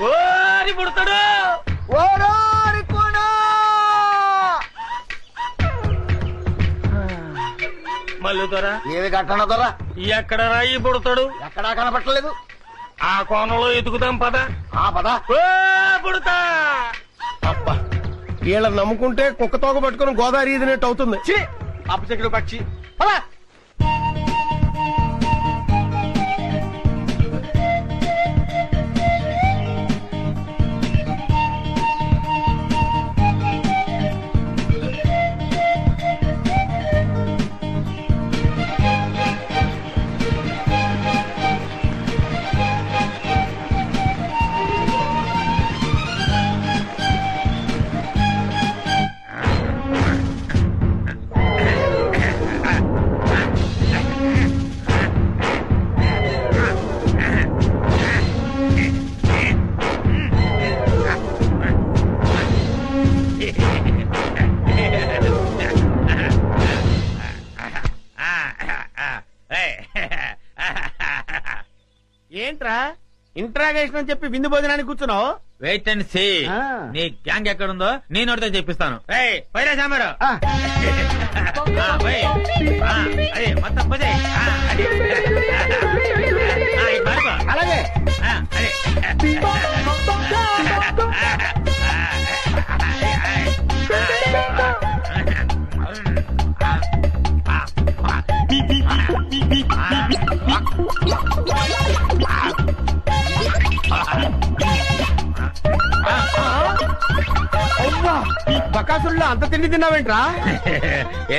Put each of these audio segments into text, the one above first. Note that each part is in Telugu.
ఓరి పుడతాడు మల్లు దొరా ఏది కట్టన దొరా ఎక్కడ రాయి పుడతాడు ఎక్కడా కనపట్టలేదు ఆ కోణంలో ఎదుగుదాం పద పదా పుడతా అబ్బా వీళ్ళని నమ్ముకుంటే కుక్క తోక పట్టుకుని గోదావరి ఈదినట్టు అవుతుంది. అపశకుడు పక్షి ఏంట్రా ఇంట్రాగేషన్ అని చెప్పి విందు భోజనానికి కూర్చున్నావు? వెయిట్ అండ్ సీ నీ గ్యాంగ్ ఎక్కడుందో నీ నోటితో చెప్పిస్తాను. పైరా సాంబారు అదే మొత్తం పోతే అలాగే బకాసుల్లో అంత తిండి తిన్నావేంట్రా?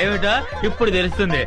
ఏమిటో ఇప్పుడు తెలుస్తుంది.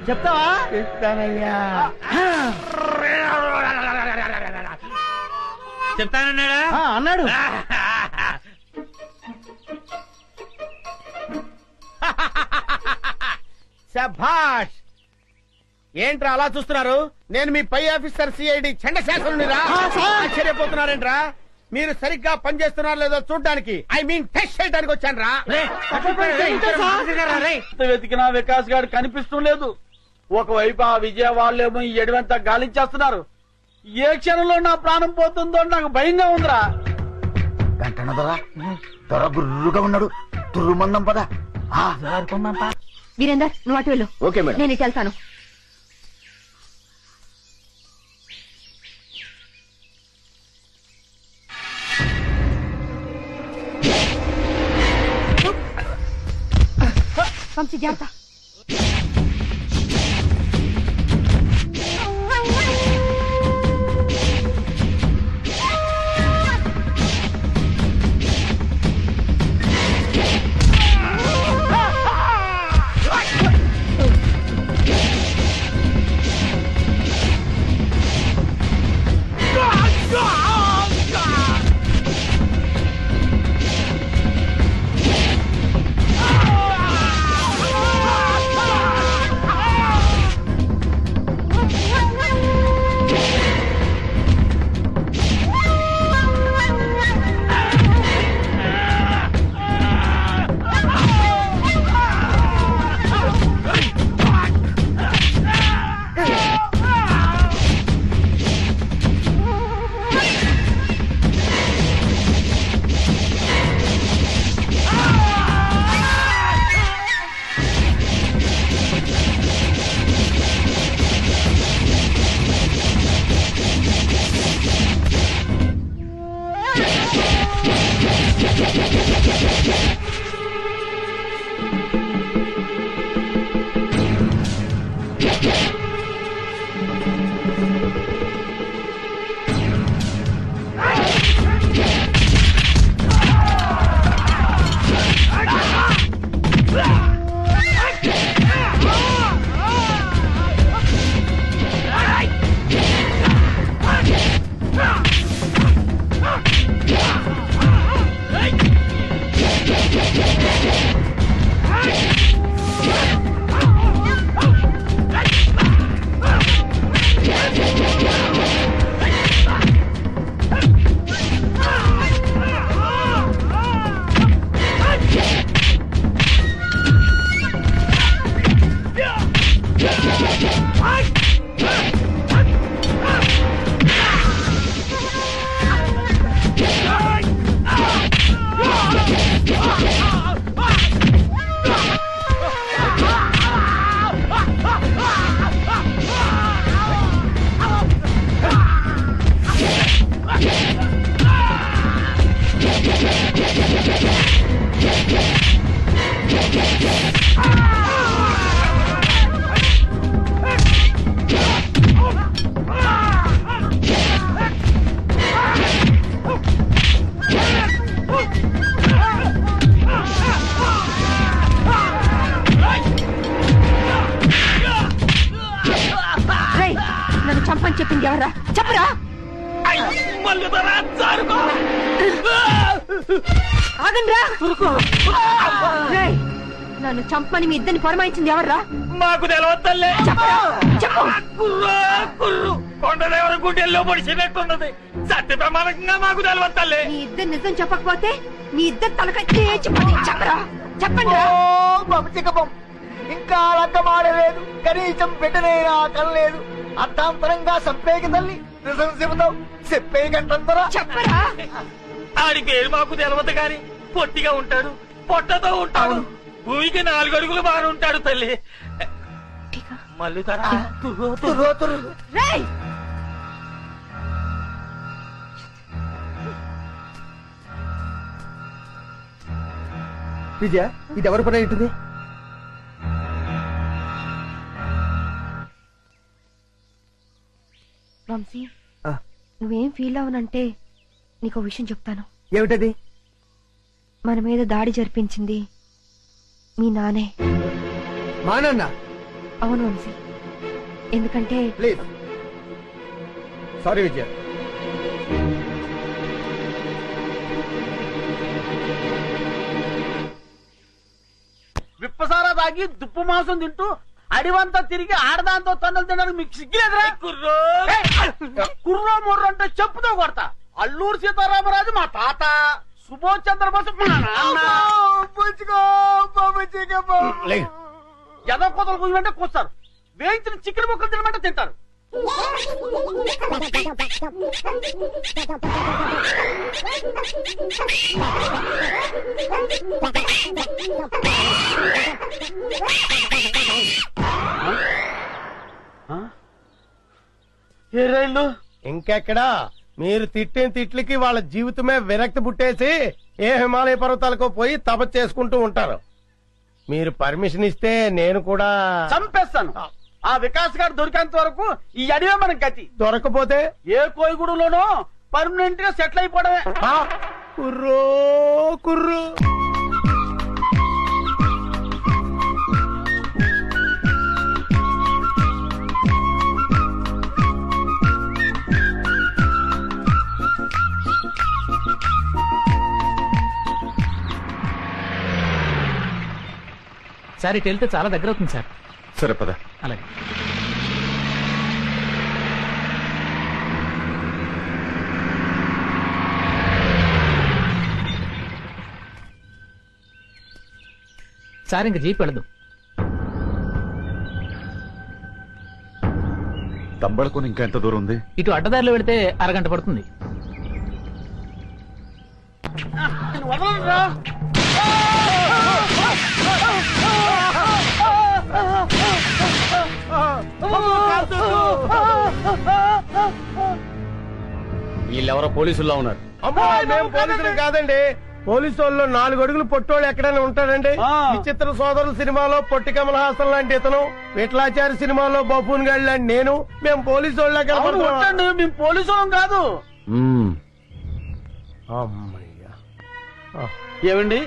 చెప్తావా? చెప్తానయ్యా. చెప్తానన్నాడా? అన్నాడు. శభాష్. ఏంట్రా అలా చూస్తున్నారు? నేను మీ పై ఆఫీసర్ సిఐడి చండశాసనుడిరా. ఆశ్చర్యపోతున్నారేంట్రా? మీరు సరిగ్గా పనిచేస్తున్నారో లేదో చూడడానికి, ఐ మీన్ టెస్ట్ చేయడానికి వచ్చాను రా. వెతికినా వికాస్ గారు కనిపిస్తలేదు. ఒకవైపు ఆ విజయ వాళ్ళేమో ఈ ఎడవంతా గాలించేస్తున్నారు. ఏ క్షణంలో నా ప్రాణం పోతుందో నాకు భయంగా ఉందిరా. గంటన దొర గుర్రుగా ఉన్నాడు. తుర్రుమందం పదా. వీరేందర్ నువ్వు అటు వెళ్ళు. Okay madam. నేను ఇటు వెళ్తాను. వంశీ జాగ్రత్త. చంపని చెప్పింది ఎవరా? చెప్పరా? ఆగండ్రా. రేయ్, నన్ను చంపని మీ ఇద్దరిని పొరమాయించింది ఎవర్రా? మాకు తెలవద్దలే. చెప్పరా? చెప్పు. కొండదేవర గుండెల్లో పొడిచినట్టున్నది. సత్య ప్రమాణంగా మాకు తెలవద్దలే. నీ ఇద్దరు నిజం చెప్పకపోతే నీ ఇద్దరు తలకాయ తేచిపోతే చెప్పరా? చెప్పండి. ఇంకా అర్థమాడలేదు, కనీసం బిడ్డనైనా కనలేదు. అర్థాంతరంగా సంపేకి తల్లి నిజం చెబుతావు, చెప్పే గంటందరా. చెప్పరా? ఆడి పేరు మాకు తెలవదు గాని పొట్టిగా ఉంటాడు, పొట్టతో ఉంటాడు, భూమికి 4 అడుగులు బాగా ఉంటాడు తల్లి. మళ్ళీ తరా రేయ్, విజయ, ఇది ఎవరి పని ఉంటుంది? వంశీ, నువ్వేం ఫీల్ అవనంటే నీకు విషయం చెప్తాను. ఏమిటది? మన మీద దాడి జరిపించింది మీ నానే. మా నాన్న? అవును వంశీ, ఎందుకంటే ప్లీజ్ సారీ విజయ. విప్పసారా తాగి దుప్పు మాంసం తింటూ అడివంతా తిరిగి ఆడదాంతో తన్నులు తినడానికి మీకు సిగ్గులేదురా? కుర్రో ముర్రో అంటే చెప్పుతో కొడతా. అల్లూరు సీతారామరాజు మా తాత, సుభాష్ చంద్రబోస్ మా నాన్న. ఎదో కోతలు కూయమంటే కూస్తారు, వేయించిన చికెన్ ముక్కలు తినమంటే తింటారు. ఏ రైళ్ళు? ఇంకెక్కడా? మీరు తిట్టిన తిట్లకి వాళ్ళ జీవితమే విరక్తి పుట్టేసి ఏ హిమాలయ పర్వతాలకు పోయి తపస్సు చేసుకుంటూ ఉంటారు. మీరు పర్మిషన్ ఇస్తే నేను కూడా చంపేస్తాను. ఆ వికాస్ గారు దొరికేంత వరకు ఈ అడివే మనకి గతి. దొరకపోతే ఏ కోయిగూడులోనో పర్మనెంట్ గా సెటిల్ అయిపోవడమే. కుర్రో కుర్రు. సార్ ఇటు వెళ్తే చాలా దగ్గర అవుతుంది సార్. సరే పద. అలాగే. సార్ ఇంక జీప్ వెళ్ళదు. తంబళకొని ఇంకా ఎంత దూరం ఉంది? ఇటు అడ్డదారిలో వెళితే అరగంట పడుతుంది. వదలండిరా. వీళ్ళెవరో పోలీసుల్లో ఉన్నారు. మేము పోలీసులు కాదండి. పోలీసు వాళ్ళు 4 అడుగులు పొట్టోళ్ళు ఎక్కడైనా ఉంటాడండి. విచిత్ర సోదరుల సినిమాలో పొట్టి కమల్ హాసన్ లాంటి ఇతను, విఠలాచారి సినిమాలో బఫూన్ గాడి లాంటి నేను, మేము పోలీసు వాళ్ళ మేము పోలీసు వాళ్ళం కాదు. ఏమండి,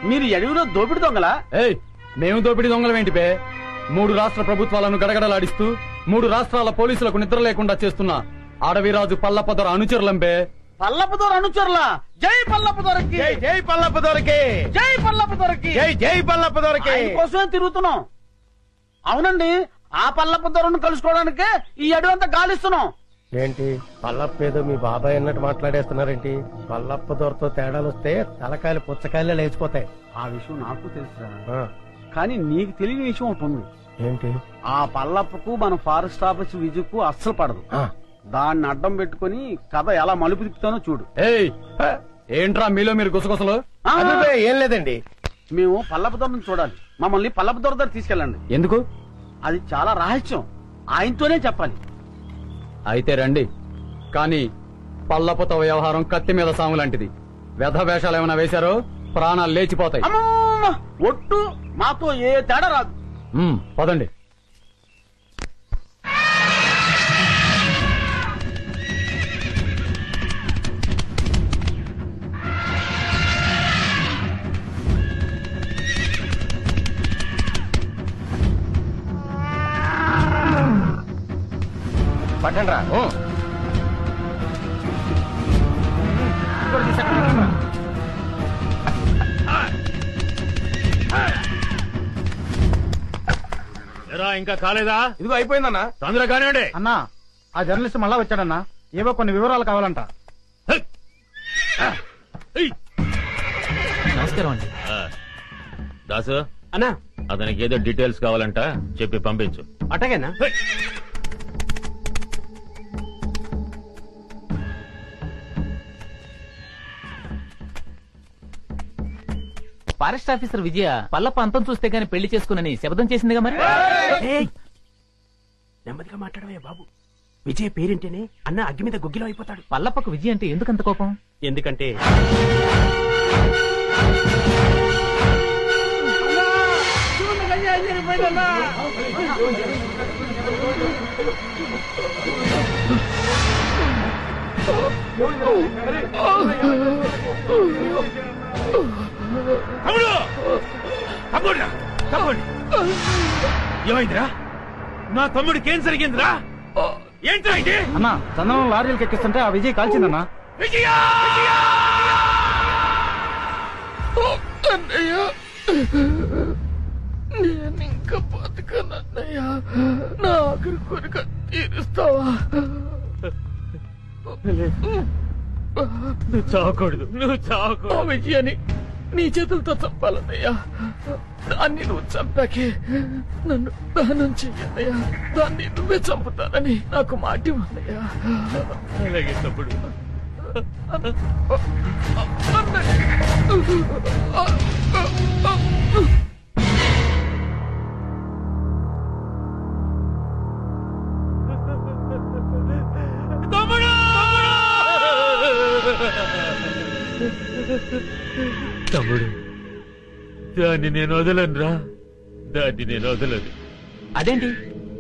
మీరు అడవిలో దోపిడి దొంగలా? మేము దోపిడీ దొంగలం ఏంటి పే? 3 రాష్ట్ర ప్రభుత్వాలను గడగడలాడిస్తూ 3 రాష్ట్రాల పోలీసులకు నిద్ర లేకుండా చేస్తున్న అడవిరాజు పల్లప్పదొర అనుచరులంపే. పల్లప్పదొర అనుచరులా? జై పల్లప్పదొరకి, జై పల్లప్పదొరకి, జై పల్లప్పదొరకి, జై పల్లప్పదొరకి కోసమే తిరుగుతున్నాం. అవునండి, ఆ పల్లప్పదొరను కలుసుకోవడానికే ఈ అడవంతా గాలిస్తున్నాం. ఏంటి పల్లప్ప ఏదో మీ బాబాయ్ అన్నట్టు మాట్లాడేస్తున్నారేంటి? పల్లప్ప దొరతో తేడాలు వస్తే తలకాయలు పుచ్చకాయలే లేచిపోతాయి. ఆ విషయం నాకు తెలుసురా, కానీ నీకు తెలియని విషయం ఒకటి ఉంది. ఏంటి? ఆ పల్లప్పకు మన ఫారెస్ట్ ఆఫీస్ విజుకు అస్సలు పడదు. దాన్ని అడ్డం పెట్టుకుని కథ ఎలా మలుపు తిప్పుతానో చూడు. ఏంట్రా మీలో మీరు గుసగుసలు? ఏం లేదండి, మేము పల్లప్పదొరను చూడాలి. మమ్మల్ని పల్లప్పదొర దగ్గర తీసుకెళ్ళండి. ఎందుకు? అది చాలా రహస్యం, ఆయనతోనే చెప్పాలి. అయితే రండి, కానీ పల్లపుతో వ్యవహారం కత్తి మీద సాము లాంటిది. వ్యధ వేషాలు ఏమైనా వేశారో ప్రాణాలు లేచిపోతాయి. ఒట్టు మాతో ఏ తేడా రాదు. పదండి. పట్టండి రా. ఇంకా కాలేదా? ఇదిగో అయిపోయిందన్నా. తొందరగా కానివ్వండి. అన్నా ఆ జర్నలిస్ట్ మళ్ళా వచ్చాడన్నా, ఏవో కొన్ని వివరాలు కావాలంట. నమస్కారం అండి. దాసు అన్నా అతనికి ఏదో డీటెయిల్స్ కావాలంట, చెప్పి పంపించు. అట్టగేనా? ఫారెస్ట్ ఆఫీసర్ విజయ పల్లప్ప అంతం చూస్తే గానీ పెళ్లి చేసుకునని శబ్దం చేసిందిగా మరి. నెమ్మదిగా మాట్లాడవే బాబు. విజయ్ పేరింటేనే అన్న అగ్గి మీద గుగ్గిలో అయిపోతాడు. పల్లప్పకు విజయ అంటే ఎందుకంత కోపం? ఎందుకంటే తమ్ముడు తమ్ముడు తమ్ముడు ఏమైందిరా? నా తమ్ముడికి ఏం జరిగిందిరా? ఏంట్రా ఇది? అన్నా చందనం లారీలకు ఎక్కిస్తుంటే ఆ విజయ్ కాల్చిందన్నా. విజయా! అన్నయ్య నేను ఇంకా బతకనన్నయ్య, నా ఆఖరి కోరిక తీరుస్తావా? నువ్వు చావకూడదు, నువ్వు చావకూడదు. ఆ విజయాన్ని నీ చేతులతో చంపాలన్నయ్యా. దాన్ని నువ్వు చంపాకే నన్ను దహనం చెయ్యన్నయ్యా. దాన్ని నువ్వే చంపుతానని నాకు మాట ఇవ్వన్నయ్యా. అలాగే తమ్ముడు. తమ్ముడు దాన్ని నేను వదలనురా, దాన్ని నేను వదలను. అదేంటి,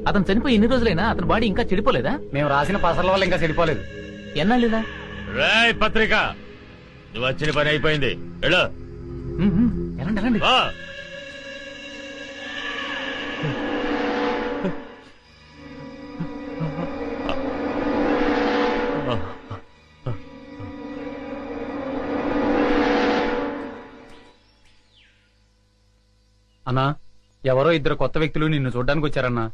అతను చనిపోయి ఎన్ని రోజులైనా అతని బాడీ ఇంకా చెడిపోలేదా? మేము రాసిన పసర్ల వల్ల ఇంకా చెడిపోలేదు. ఎన్నాళ్ళేదా? రాయ్ పత్రిక, నువ్వు వచ్చిన పని అయిపోయింది. ఎలా ఎలాంటి ఎలాంటి అన్నా ఎవరో ఇద్దరు కొత్త వ్యక్తులు నిన్ను చూడ్డానికి వచ్చారన్నా.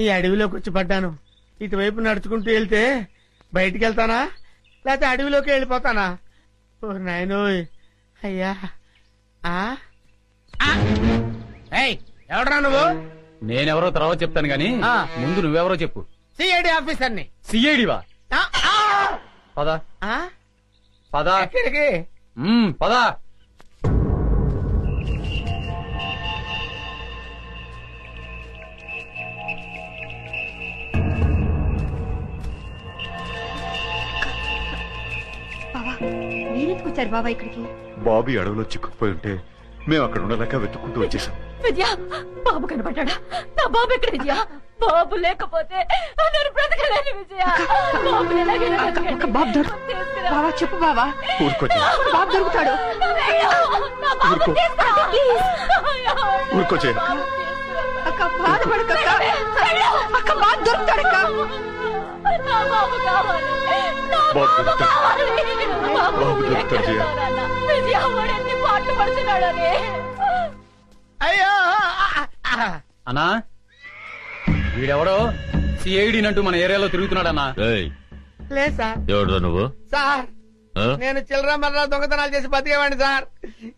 ఈ అడవిలోకి వచ్చి పడ్డాను. ఇటువైపు నడుచుకుంటూ వెళ్తే బయటికి వెళ్తానా లేకపోతే అడవిలోకి వెళ్ళిపోతానా? ఓ నాయనోయ్ అయ్యా. ఎవడరా నువ్వు? నేనెవరో తర్వాత చెప్తాను గాని ముందు నువ్వెవరో చెప్పు. సిఐడి ఆఫీసర్ని. సిఐడివా? పదా పదా ఎక్కడికి? పదా. మీరెందుకు వచ్చారు బాబా ఇక్కడికి? బాబీ అడవిలో చిక్కుకుపోయి ఉంటే మేము అక్కడ ఉండలేక వెతుక్కుంటూ వచ్చేసాం. విజయ, బాబు కనపడ్డా? నా బాబు ఎక్కడ విజయ? బాబు లేకపోతే నేను బ్రతకలేను విజయ. బాబు బాబా చెప్పు బాబా. ఊరుకోచే బాబు దొరుకుతాడు. ఊరుకోచే అక్క బాధపడక, అక్క బాబు దొరుకుతాడక్క. బాబు దొరుకుతాడు జయ. విజయ వాడెన్ని పాటలు పడుతున్నాడని. అయ్యో అన్నా వీడెవడో సిఐడి నంటూ మన ఏరియాలో తిరుగుతున్నాడన్నా. లేదు సార్. ఎవరు నువ్వు? సార్ నేను చిల్లర మర్ర దొంగతనాలు చేసి బతికేవాడిని సార్.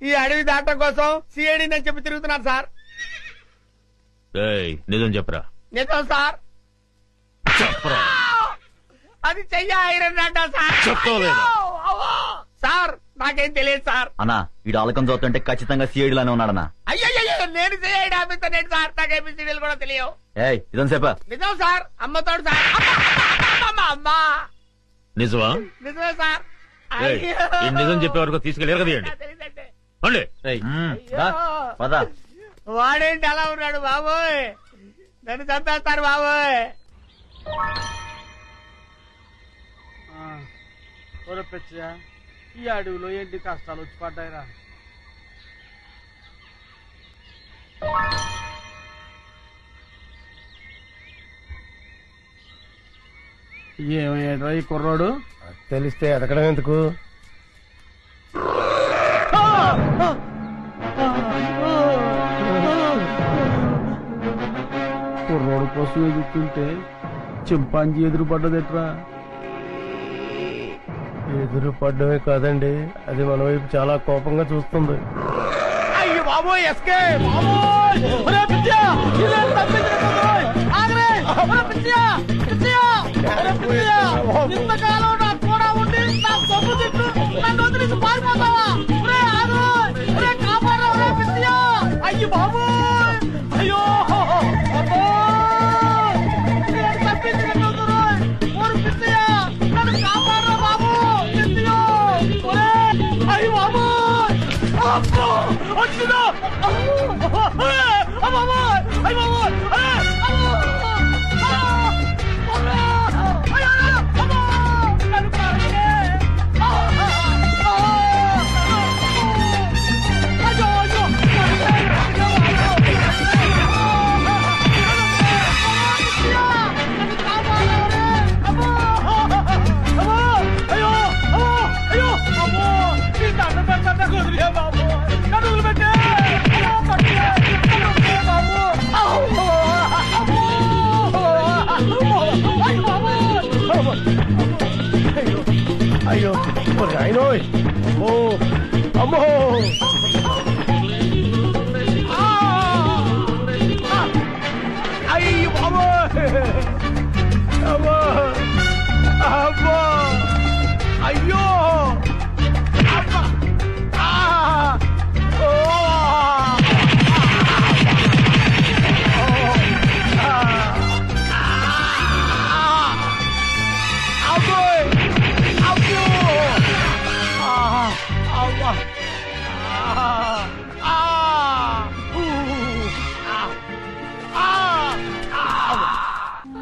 ఈ అడవి దాటం కోసం సిఐడి అని చెప్పి తిరుగుతున్నాను సార్. నిజం చెప్పరా? నిజం సార్. చెప్పరా? అది చెయ్య ఐరన్ అంట సార్. చెప్తావు లేదా? సార్ నాకేం తెలియదు సార్. అన్నా ఈడు ఆలకం చూస్తుంటే ఖచ్చితంగా సిఐడి లానే ఉన్నాడన్నా. అయ్యో నేను సిఐడి ఆఫీసర్ నేను సార్. నాకు ఏబిసిడీలు కూడా తెలియవు. ఏయ్ ఇదని చెప్పా నిజం సార్. అమ్మతోడు సార్. అమ్మా నిజమా? నిజమే సార్. ఏయ్, ఈ నిజం చెప్పే వరకు తీసుకెళ్ళారు కదండి. తెలియదండి. పద. వాడేంటి అలా ఉన్నాడు బాబోయ్. నన్ను చంపేస్తారు బాబోయ్. ఒరపెచ్చా ఈ అడవిలో ఏంటి కష్టాలు వచ్చి పడ్డాయిరా. ఏమయ్యాడ్రా ఈ కుర్రాడు? తెలిస్తే ఎదకడం ఎందుకు? కుర్రోడు కోసం ఎదుగుతుంటే చింపాంజీ ఎదురు పడ్డదెట్రా. ఎదురు పడ్డమే కాదండి, అది మన వైపు చాలా కోపంగా చూస్తుంది. అయ్యో బాబోయ్ ఎస్కే ఇంతకాలం నాకు కూడా ఉండి నా సొమ్ము తిట్టు నన్ను వదిలేసి పారిపోతావా? కాపాడరా పిచ్చియా. అయ్యి బాబోయ్. అయ్యో నన్ను కాపాడరా బాబు. అయ్యి బాబోయ్. వచ్చిందో అయ్యో ఆయనోయ్. అమ్మో అమ్మో అయ్యో బాబోయ్. అమ్మో అమ్మో